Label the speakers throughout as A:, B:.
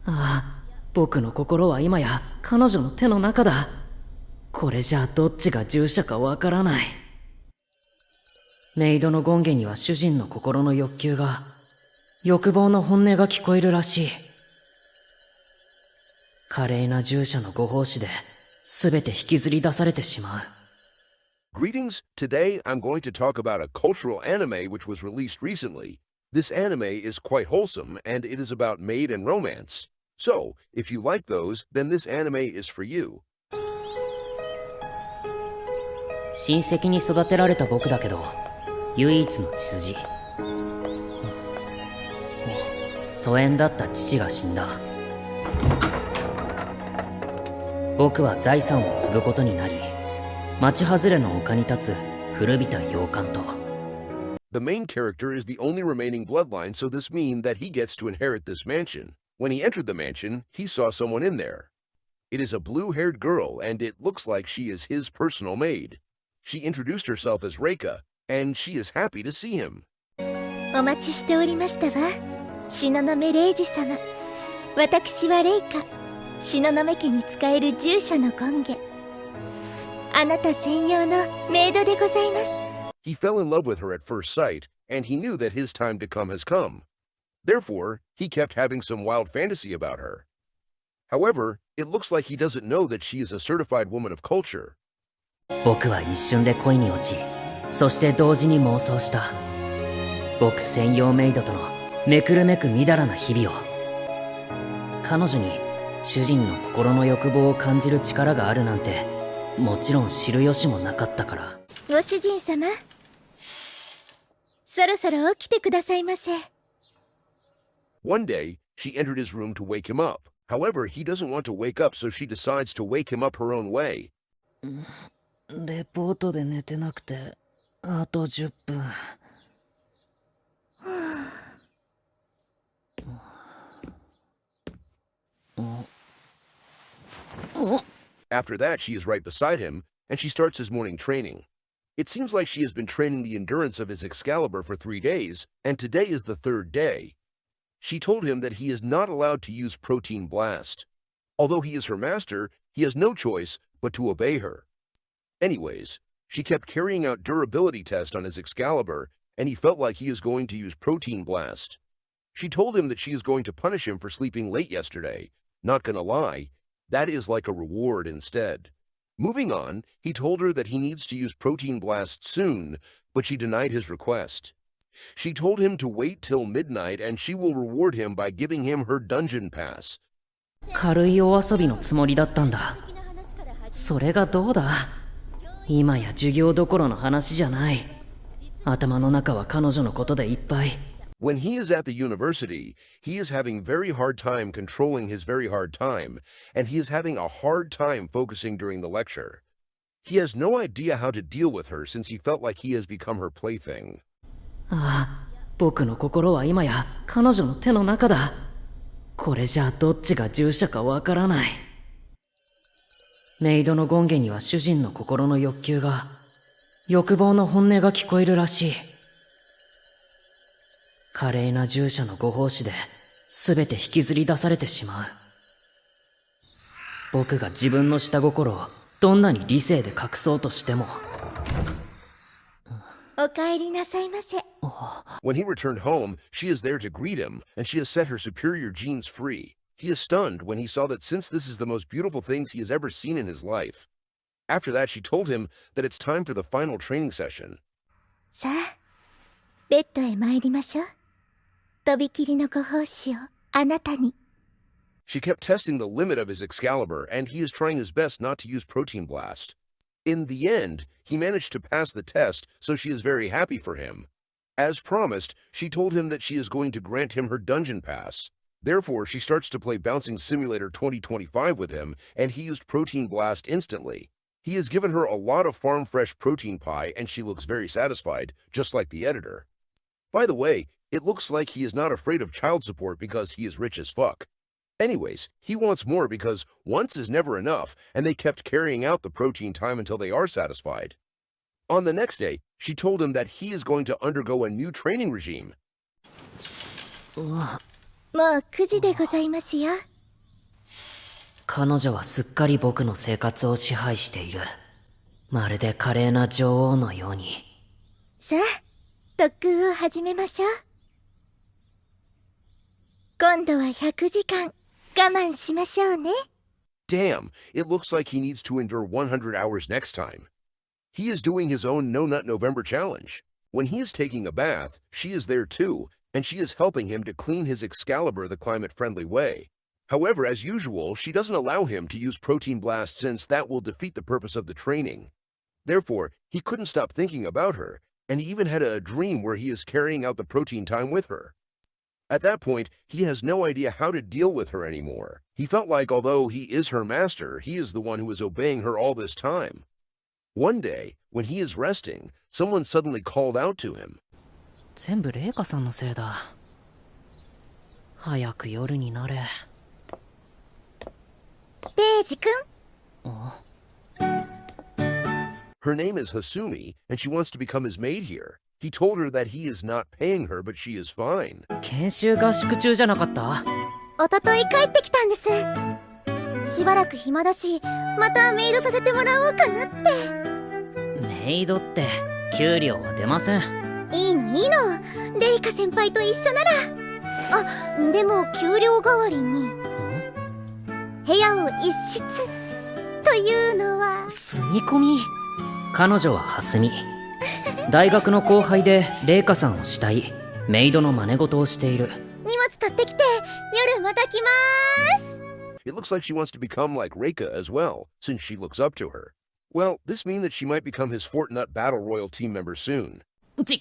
A: ああ、僕の心は今や彼女の手の中だ。これじゃあどっちが従者かわからない。メイドの権化には主人の心の欲求が、欲望の本音が聞こえるらしい。華麗な従者のご奉仕で全て引きずり出されてしまう。
B: Greetings. Today I'm going to talk about a cultural anime which was released recently. This anime is quite wholesome and it is about maid and romance. So, if you like those, then this anime is for you.
A: 親戚に育てられた僕だけど、唯一の血筋。疎遠だった父が死んだ。僕は財産を継ぐことになり、町外れの丘に立つ古びた洋館と。
B: The main character is the only remaining bloodline, so this means that he gets to inherit this mansion. When he entered the mansion, he saw someone in there. It is a blue-haired girl, and it looks like she is his personal maid. She introduced herself as Reika, and she is happy to see him.
C: お待ちしておりましたわ、東雲レイジ様。私はレイカ、東雲家に仕える従者の権化。あなた専用のメイドでございます。
B: He fell in love with her at first sight, and he knew that his time to come has come. Therefore, he kept having some wild fantasy about her. However, it looks like he doesn't know that she is a certified woman of culture.
A: 僕は一瞬で恋に落ち、そして同時に妄想した。僕専用メイドとのめくるめくみだらな日々を。彼女に主人の心の欲望を感じる力があるなんて、もちろん知る由もなかったから。
C: ご主人様、そろそろ起きてくださいませ。
B: One day, she entered his room to wake him up. However, he doesn't want to wake up, so she decides to wake him up her own way.
A: レポートで寝てなくて、あと10分。
B: After that, she is right beside him, and she starts his morning training. It seems like she has been training the endurance of his Excalibur for 3 days, and today is the 3rd day. She told him that he is not allowed to use Protein Blast. Although he is her master, he has no choice but to obey her. Anyways, she kept carrying out durability tests on his Excalibur, and he felt like he is going to use Protein Blast. She told him that she is going to punish him for sleeping late yesterday. Not gonna lie, that is like a reward instead. Moving on, he told her that he needs to use Protein Blast soon, but she denied his request. She told him to wait till midnight and she will reward him by giving him her dungeon pass.
A: 軽いお遊びのつもりだったんだ。それがどうだ？今や授業どころの話じゃない。頭の中は彼女のことでいっぱい。
B: When he is at the university, he is having very hard time controlling his very hard time, and he is having a hard time focusing during the lecture. He has no idea how to deal with her since he felt like he has become her plaything.
A: ああ、僕の心は今や彼女の手の中だ。これじゃあどっちが従者かわからない。メイドの権化には主人の心の欲求が、欲望の本音が聞こえるらしい。華麗な従者のご奉仕で全て引きずり出されてしまう。僕が自分の下心をどんなに理性で隠そうとしても。
C: お帰りなさいませ。
B: When he returned home, she is there to greet him, and she has set her superior genes free. He is stunned when he saw that since this is the most beautiful things he has ever seen in his life. After that, she told him that it's time for the final training session.
C: さあ、ベッドへ参りましょう。とびきりのご奉仕をあなたに。
B: She kept testing the limit of his Excalibur, and he is trying his best not to use Protein Blast. In the end, he managed to pass the test, so she is very happy for him. As promised, she told him that she is going to grant him her dungeon pass. Therefore, she starts to play Bouncing Simulator 2025 with him, and he used Protein Blast instantly. He has given her a lot of farm fresh protein pie, and she looks very satisfied, just like the editor. By the way, it looks like he is not afraid of child support because he is rich as fuck. Anyways, he wants more because once is never enough, and they kept carrying out the protein time until they are satisfied. On the next day, she told him that he is going to undergo a new training regime.
C: もう9時でございますよ。
A: 彼女はすっかり僕の生活を支配している。まるで華麗な女王のように。
C: さあ、特訓を始めましょう。今度は100時間我慢しましょうね。
B: Damn, it looks like he needs to endure 100 hours next time. He is doing his own No Nut November challenge. When he is taking a bath, she is there too, and she is helping him to clean his Excalibur the climate-friendly way. However, as usual, she doesn't allow him to use Protein Blast since that will defeat the purpose of the training. Therefore, he couldn't stop thinking about her, and he even had a dream where he is carrying out the protein time with her. At that point, he has no idea how to deal with her anymore. He felt like although he is her master, he is the one who is obeying her all this time. One day, when he is resting, someone suddenly called out to him.
A: 全部レイカさんのせいだ。早く夜になれ。
C: レイジ君。
B: Her name is Hasumi, and she wants to become his maid here. He told her that he is not paying her, but she is fine.
A: 研修合宿中じゃなかった？
C: おととい帰ってきたんです。しばらく暇だし、またメイドさせてもらおうかなって。
A: メイドって給料は出ません。
C: いいのいいの、レイカ先輩と一緒なら。あ、でも給料代わりに部屋を一室というのは。
A: 住み込み？彼女は蓮見。大学の後輩でレイカさんを慕い、メイドの真似事をしている。
C: 荷物取ってきて、夜また来まーす。
B: It looks like she wants to become like Reika as well, since she looks up to her. Well, this means that she might become his Fortnite Battle Royal team member soon.
A: 違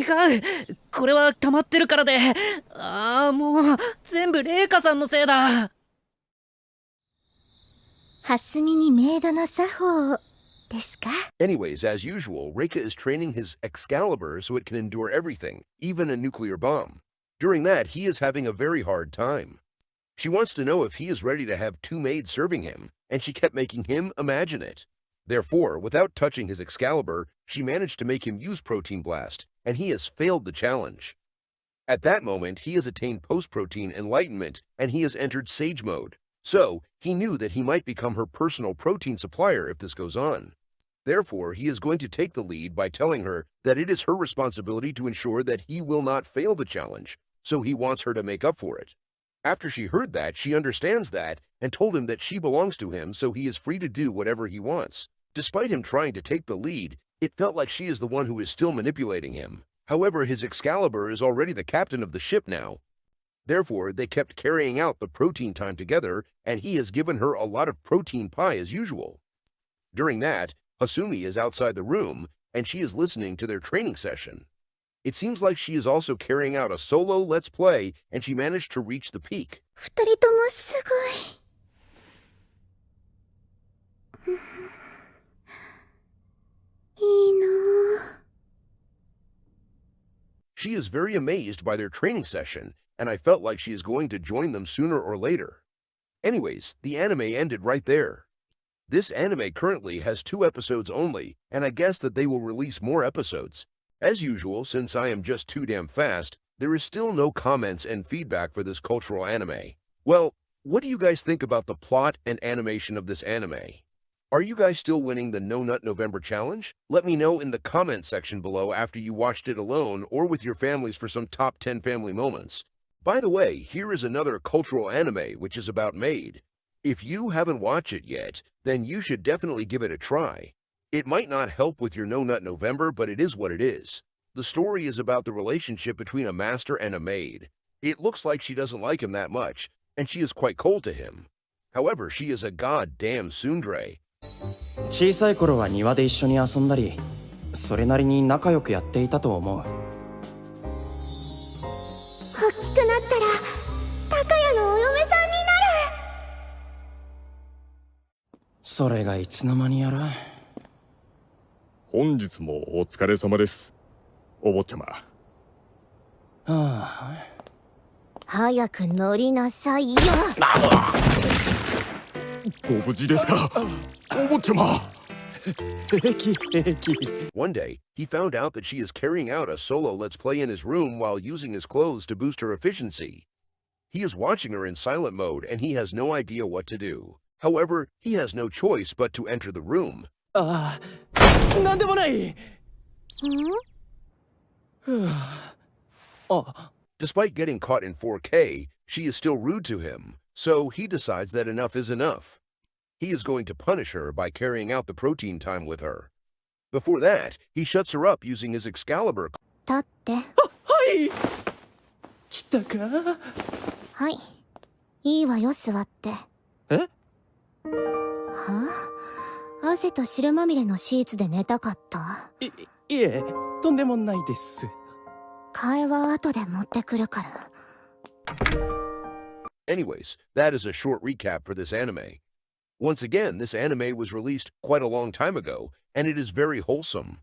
A: う。これは溜まってるからで。もう、全部レイカさんのせいだ。
C: 蓮見にメイドの作法ですか？
B: Anyways, as usual, Reika is training his Excalibur so it can endure everything, even a nuclear bomb. During that, he is having a very hard time. She wants to know if he is ready to have two maids serving him, and she kept making him imagine it. Therefore, without touching his Excalibur, she managed to make him use Protein Blast, and he has failed the challenge. At that moment, he has attained Post-Protein Enlightenment, and he has entered Sage Mode. So, he knew that he might become her personal protein supplier if this goes on. Therefore, he is going to take the lead by telling her that it is her responsibility to ensure that he will not fail the challenge, so he wants her to make up for it. After she heard that, she understands that and told him that she belongs to him, so he is free to do whatever he wants. Despite him trying to take the lead, it felt like she is the one who is still manipulating him. However, his Excalibur is already the captain of the ship now. Therefore, they kept carrying out the protein time together, and he has given her a lot of protein pie as usual. During that, Hasumi is outside the room, and she is listening to their training session. It seems like she is also carrying out a solo Let's Play, and she managed to reach the peak.
C: 二人ともすごい。いいな。
B: She is very amazed by their training session, and I felt like she is going to join them sooner or later. Anyways, the anime ended right there. This anime currently has 2 episodes only, and I guess that they will release more episodes. As usual, since I am just too damn fast, there is still no comments and feedback for this cultural anime. Well, what do you guys think about the plot and animation of this anime? Are you guys still winning the No Nut November challenge? Let me know in the comment section below after you watched it alone or with your families for some top 10 family moments. By the way, here is another cultural anime which is about Maid. If you haven't watched it yet, then you should definitely give it a try. It might not help with your No Nut November, but it is what it is. The story is about the relationship between a master and a maid. It looks like she doesn't like him that much, and she is quite cold to him. However, she is a goddamn tsundere.
D: 小さい頃は庭で一緒に遊んだり、それなりに仲良くやっていたと思う。
C: 大きくなったら、高谷のお嫁さんになる。
D: それがいつの間にやら。
E: 本日もお疲れ様です、お坊ちゃま。
D: はあ。
C: 早く乗りなさいよ。
E: ご無事ですか、お坊ちゃま。
D: 平気平気。
B: One day, he found out that she is carrying out a solo Let's Play in his room while using his clothes to boost her efficiency. He is watching her in silent mode and he has no idea what to do. However, he has no choice but to enter the room.
D: ああ、なんでもない。あ、
B: Despite getting caught in 4K, she is still rude to him, so he decides that enough is enough. He is going to punish her by carrying out the protein time with her. Before that, he shuts her up using his Excalibur.
C: 立って。
D: はい。来たか。
C: はい。いいわよ、座って。
D: え？
C: はあ？汗と汁まみれのシーツで寝たかった？
D: いえ、とんでもないです。
C: 替えは後で持ってくるから。
B: Anyways, that is a short recap for this anime. Once again, this anime was released quite a long time ago, and it is very wholesome.